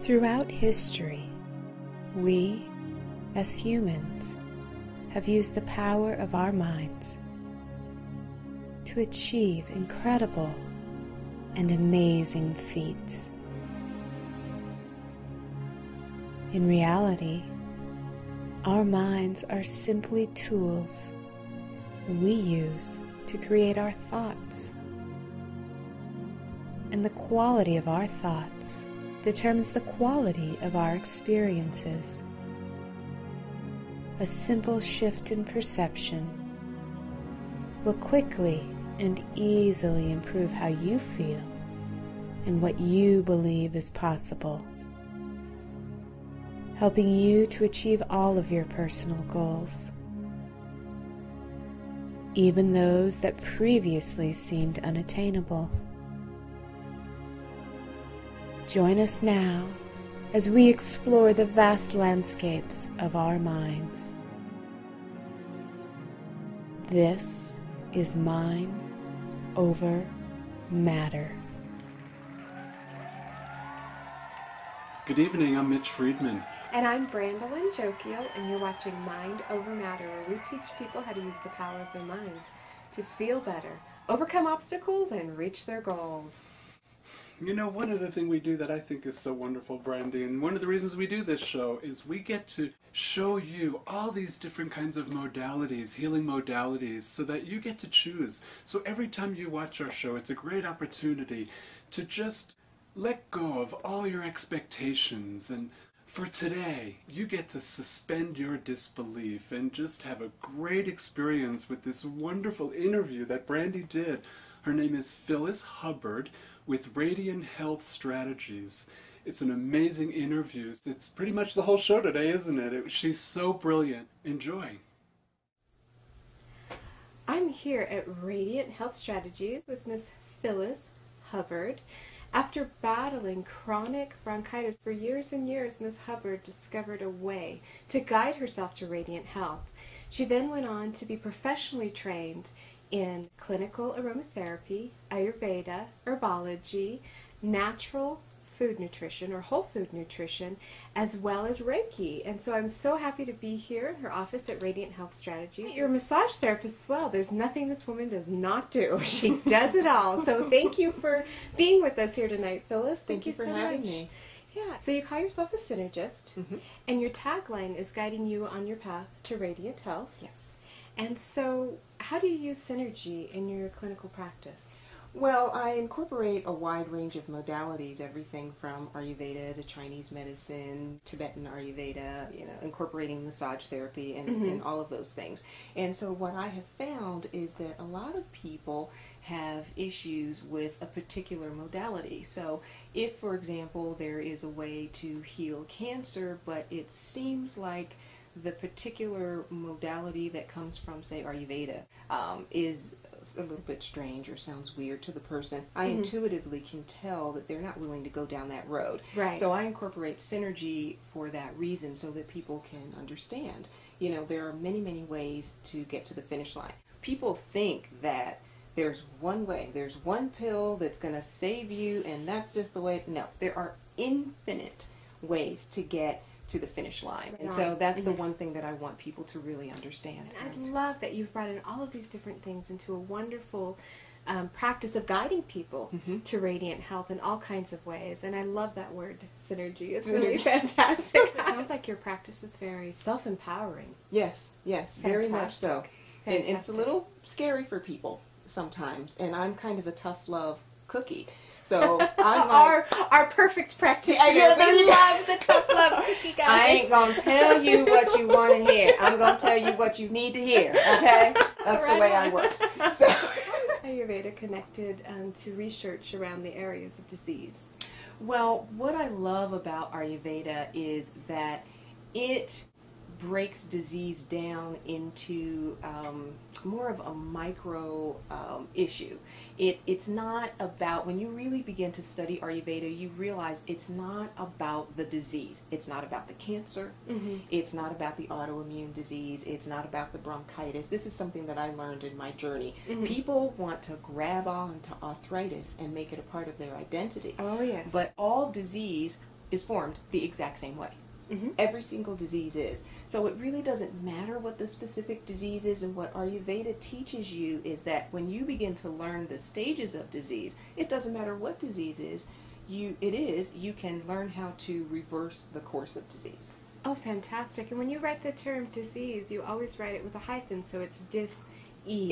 Throughout history, we, as humans, have used the power of our minds to achieve incredible and amazing feats. In reality, our minds are simply tools we use to create our thoughts. And the quality of our thoughts determines the quality of our experiences. A simple shift in perception will quickly and easily improve how you feel and what you believe is possible, helping you to achieve all of your personal goals, even those that previously seemed unattainable. Join us now as we explore the vast landscapes of our minds. This is Mind Over Matter. Good evening, I'm Mitch Friedman. And I'm Brandolyn Jokiel, and you're watching Mind Over Matter, where we teach people how to use the power of their minds to feel better, overcome obstacles, and reach their goals. You know, one other thing we do that I think is so wonderful, Brandy, and one of the reasons we do this show is we get to show you all these different kinds of modalities, healing modalities, so that you get to choose. So every time you watch our show, it's a great opportunity to just let go of all your expectations. And for today, you get to suspend your disbelief and just have a great experience with this wonderful interview that Brandy did. Her name is Phyllis Hubbard with Radiant Health Strategies. It's an amazing interview. It's pretty much the whole show today, isn't it? She's so brilliant. Enjoy. I'm here at Radiant Health Strategies with Miss Phyllis Hubbard. After battling chronic bronchitis for years and years, Miss Hubbard discovered a way to guide herself to radiant health. She then went on to be professionally trained in clinical aromatherapy, Ayurveda, herbology, natural food nutrition or whole food nutrition, as well as Reiki. And so I'm so happy to be here in her office at Radiant Health Strategies. You're a massage therapist as well. There's nothing this woman does not do. She does it all. So thank you for being with us here tonight, Phyllis. Thank you for so having much. me. Yeah, so you call yourself a synergist, and your tagline is guiding you on your path to radiant health. Yes. And so how do you use synergy in your clinical practice? Well, I incorporate a wide range of modalities, everything from Ayurveda to Chinese medicine, Tibetan Ayurveda, incorporating massage therapy and all of those things. And so what I have found is that a lot of people have issues with a particular modality. So if, for example, there is a way to heal cancer, but it seems like the particular modality that comes from, say, Ayurveda is a little bit strange or sounds weird to the person, I intuitively can tell that they're not willing to go down that road. Right. So I incorporate synergy for that reason, so that people can understand. There are many, many ways to get to the finish line. People think that there's one way, there's one pill that's going to save you, and that's just the way. No, there are infinite ways to get to the finish line. And so that's the one thing that I want people to really understand. And I love that you've brought in all of these different things into a wonderful practice of guiding people to radiant health in all kinds of ways. And I love that word, synergy. It's really fantastic. It sounds like your practice is very self-empowering. Yes, very much so. And Fantastic. it's a little scary for people sometimes. And I'm kind of a tough love cookie. So I'm like, our perfect practitioner. We love the tough love cookie, guys. I ain't gonna tell you what you want to hear. I'm gonna tell you what you need to hear. Okay, that's the way I work. So Ayurveda connected to research around the areas of disease. Well, what I love about Ayurveda is that it breaks disease down into more of a micro issue. It's not about, when you really begin to study Ayurveda, you realize it's not about the disease. It's not about the cancer. It's not about the autoimmune disease. It's not about the bronchitis. This is something that I learned in my journey. People want to grab on to arthritis and make it a part of their identity. Oh, yes. But all disease is formed the exact same way. Every single disease is. So it really doesn't matter what the specific disease is, and what Ayurveda teaches you is that when you begin to learn the stages of disease, it doesn't matter what disease you can learn how to reverse the course of disease. Oh, fantastic. And when you write the term disease, you always write it with a hyphen, so it's dis-ease.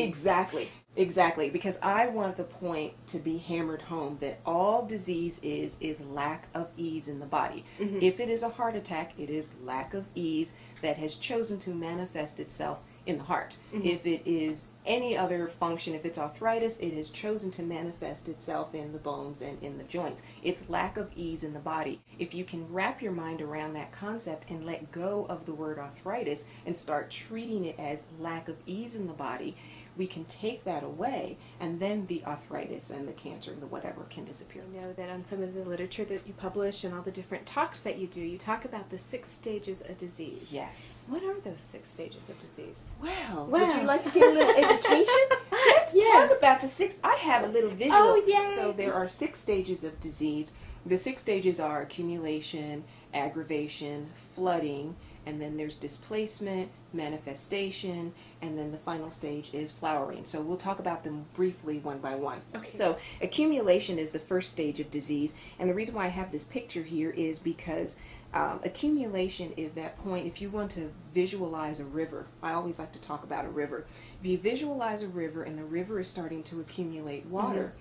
Exactly, because I want the point to be hammered home that all disease is lack of ease in the body. If it is a heart attack, it is lack of ease that has chosen to manifest itself in the heart. If it is any other function, if it's arthritis, it has chosen to manifest itself in the bones and in the joints. It's lack of ease in the body. If you can wrap your mind around that concept and let go of the word arthritis and start treating it as lack of ease in the body, we can take that away, and then the arthritis and the cancer and the whatever can disappear. I know that on some of the literature that you publish and all the different talks that you do, you talk about the 6 stages of disease. Yes. What are those 6 stages of disease? Well, would you like to get a little education? Let's talk about the 6. I have a little visual. Oh, yay. So there are 6 stages of disease. The 6 stages are accumulation, aggravation, flooding, and then there's displacement, manifestation, and then the final stage is flowering. So we'll talk about them briefly one by one. Okay. So accumulation is the first stage of disease, and the reason why I have this picture here is because accumulation is that point. If you want to visualize a river, I always like to talk about a river. If you visualize a river and the river is starting to accumulate water,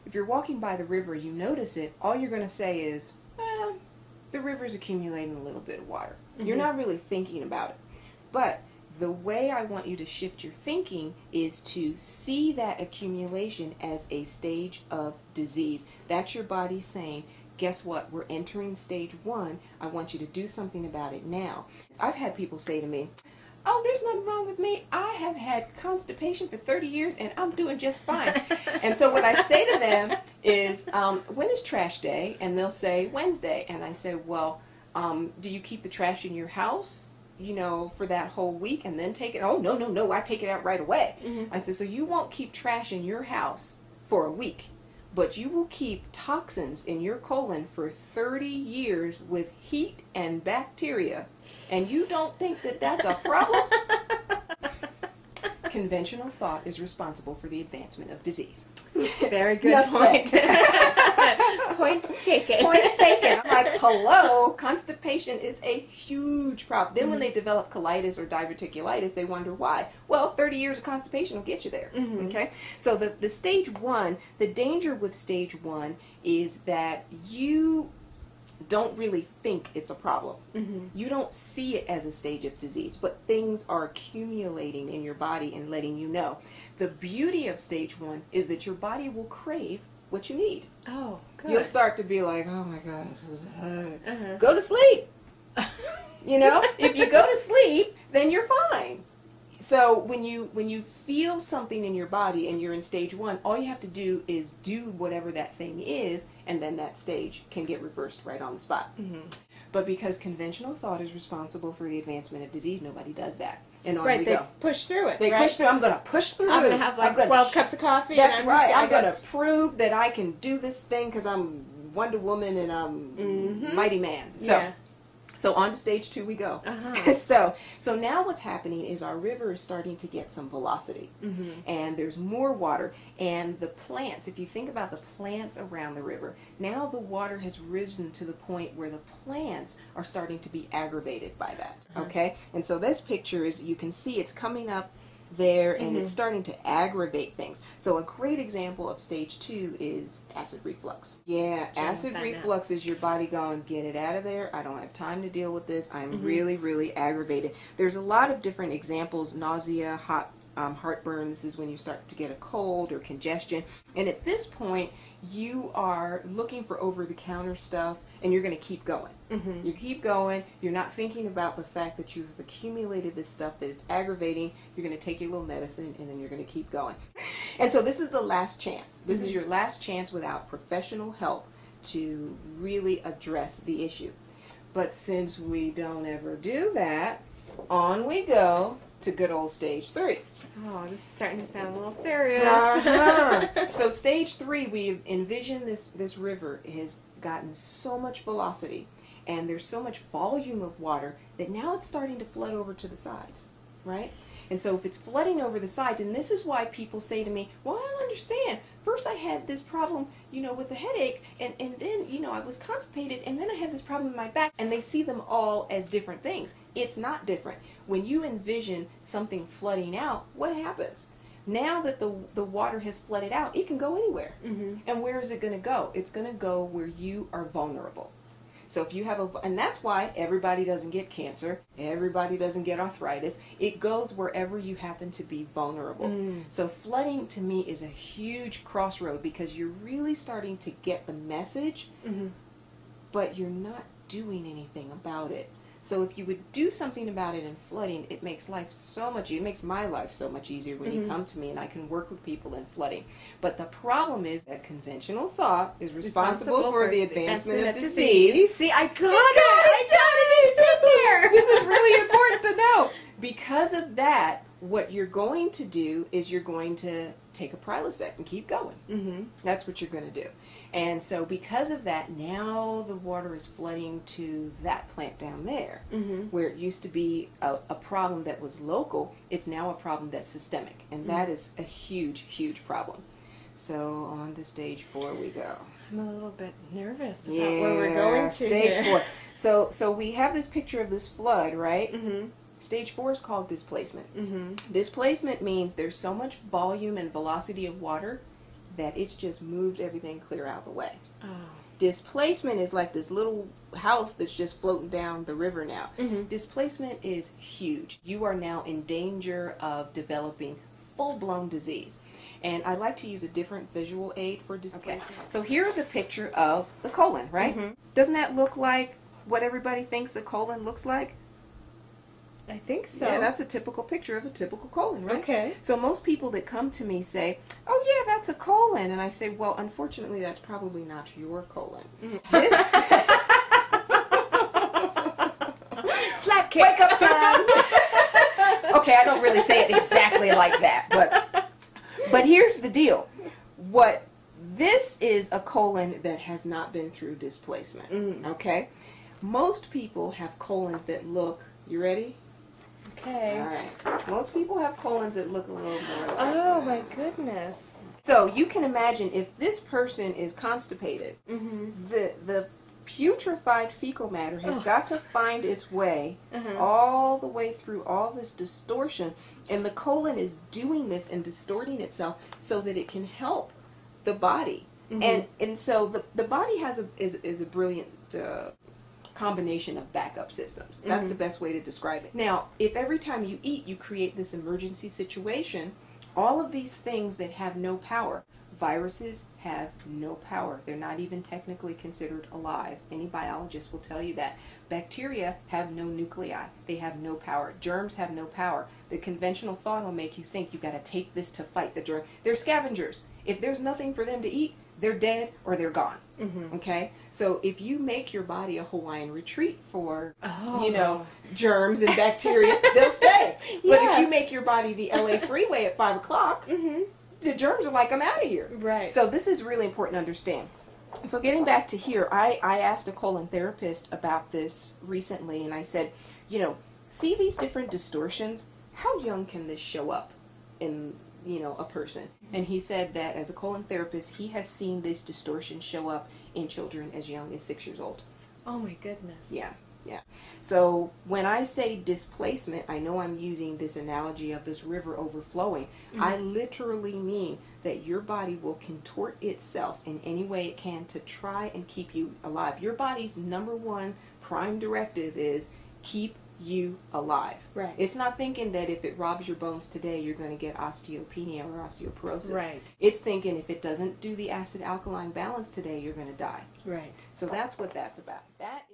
if you're walking by the river, you notice it, all you're going to say is, well, the river's accumulating a little bit of water. You're not really thinking about it. But the way I want you to shift your thinking is to see that accumulation as a stage of disease. That's your body saying, guess what? We're entering stage 1. I want you to do something about it now. I've had people say to me, oh, there's nothing wrong with me. I have had constipation for 30 years and I'm doing just fine. And so what I say to them is, when is trash day? And they'll say, Wednesday. And I say, well, do you keep the trash in your house, for that whole week and then take it? Oh, no, I take it out right away. I said, so you won't keep trash in your house for a week, but you will keep toxins in your colon for 30 years with heat and bacteria, and you don't think that that's a problem? Conventional thought is responsible for the advancement of disease. Very good point. Point taken. Point taken. I'm like, hello, constipation is a huge problem. Then when they develop colitis or diverticulitis, they wonder why. Well, 30 years of constipation will get you there. Okay? So the stage 1, the danger with stage 1 is that you don't really think it's a problem. You don't see it as a stage of disease, but things are accumulating in your body and letting you know. The beauty of stage 1 is that your body will crave what you need. Oh, good. You'll start to be like, oh my God, this is hard. Go to sleep. If you go to sleep, then you're fine. So when you feel something in your body and you're in stage 1, all you have to do is do whatever that thing is, and then that stage can get reversed right on the spot. But because conventional thought is responsible for the advancement of disease, nobody does that. And on we they go. push through it. They push through. I'm going to push through. I'm going to have 12 cups of coffee. That's right. I'm going to prove that I can do this thing because I'm Wonder Woman and I'm Mighty Man. So on to stage 2 we go. So now what's happening is our river is starting to get some velocity. And there's more water. And the plants, if you think about the plants around the river, now the water has risen to the point where the plants are starting to be aggravated by that. Okay? And so this picture is, you can see it's coming up there and it's starting to aggravate things. So a great example of stage 2 is acid reflux. Acid reflux is your body going, get it out of there. I don't have time to deal with this. I'm really, really aggravated. There's a lot of different examples: nausea, heartburn. This is when you start to get a cold or congestion. And at this point, you are looking for over-the-counter stuff, and you're going to keep going. You keep going. You're not thinking about the fact that you've accumulated this stuff, that it's aggravating. You're going to take your little medicine, and then you're going to keep going. And so this is the last chance. This is your last chance without professional help to really address the issue. But since we don't ever do that, on we go to good old stage 3. Oh, this is starting to sound a little serious. So stage 3, we've envisioned this river has gotten so much velocity, and there's so much volume of water that now it's starting to flood over to the sides, right? And so if it's flooding over the sides, and this is why people say to me, well, I don't understand. First I had this problem, with the headache, and then, I was constipated, and then I had this problem in my back. And they see them all as different things. It's not different. When you envision something flooding out, what happens? Now that the water has flooded out, it can go anywhere. And where is it going to go? It's going to go where you are vulnerable. So if you have and that's why everybody doesn't get cancer, everybody doesn't get arthritis. It goes wherever you happen to be vulnerable. So flooding to me is a huge crossroad, because you're really starting to get the message, but you're not doing anything about it. So if you would do something about it in flooding, it makes life so much easier. It makes my life so much easier when you come to me and I can work with people in flooding. But the problem is that conventional thought is responsible for the advancement of disease. See, I got it! I This is really important to know. Because of that, what you're going to do is you're going to take a Prilosec and keep going. That's what you're going to do. And so because of that, now the water is flooding to that plant down there, where it used to be a problem that was local. It's now a problem that's systemic, and that is a huge, huge problem. So on to stage 4 we go. I'm a little bit nervous about where we're going to stage here. 4. So we have this picture of this flood, right? Stage 4 is called displacement. Displacement means there's so much volume and velocity of water that it's just moved everything clear out of the way. Displacement is like this little house that's just floating down the river now. Displacement is huge. You are now in danger of developing full-blown disease. And I like to use a different visual aid for displacement. Okay. So here's a picture of the colon, right? Doesn't that look like what everybody thinks a colon looks like? I think so. Yeah, that's a typical picture of a typical colon, right? Okay. So most people that come to me say, oh yeah, that's a colon. And I say, well, unfortunately, that's probably not your colon. Slap kick. Wake up time. Okay, I don't really say it exactly like that, but here's the deal. This is a colon that has not been through displacement, okay? Most people have colons that look, you ready? Okay. All right. Most people have colons that look a little more like Oh, that. my goodness. So you can imagine if this person is constipated, the putrefied fecal matter has got to find its way all the way through all this distortion, and the colon is doing this and distorting itself so that it can help the body. And so the body is a brilliant combination of backup systems. That's the best way to describe it. Now, if every time you eat you create this emergency situation, all of these things that have no power, viruses have no power. They're not even technically considered alive. Any biologist will tell you that. Bacteria have no nuclei. They have no power. Germs have no power. The conventional thought will make you think you got to take this to fight the germ. They're scavengers. If there's nothing for them to eat, they're dead or they're gone. Okay? So if you make your body a Hawaiian retreat for, germs and bacteria, they'll stay. But if you make your body the LA freeway at 5 o'clock, the germs are like, I'm out of here. Right. So this is really important to understand. So getting back to here, I asked a colon therapist about this recently, and I said, see these different distortions? How young can this show up in a person? And he said that as a colon therapist, he has seen this distortion show up in children as young as 6 years old. Oh my goodness. Yeah. So when I say displacement, I know I'm using this analogy of this river overflowing. I literally mean that your body will contort itself in any way it can to try and keep you alive. Your body's number one prime directive is keep you alive. Right. It's not thinking that if it robs your bones today, you're going to get osteopenia or osteoporosis. Right. It's thinking if it doesn't do the acid-alkaline balance today, you're going to die. Right. So that's what that's about. That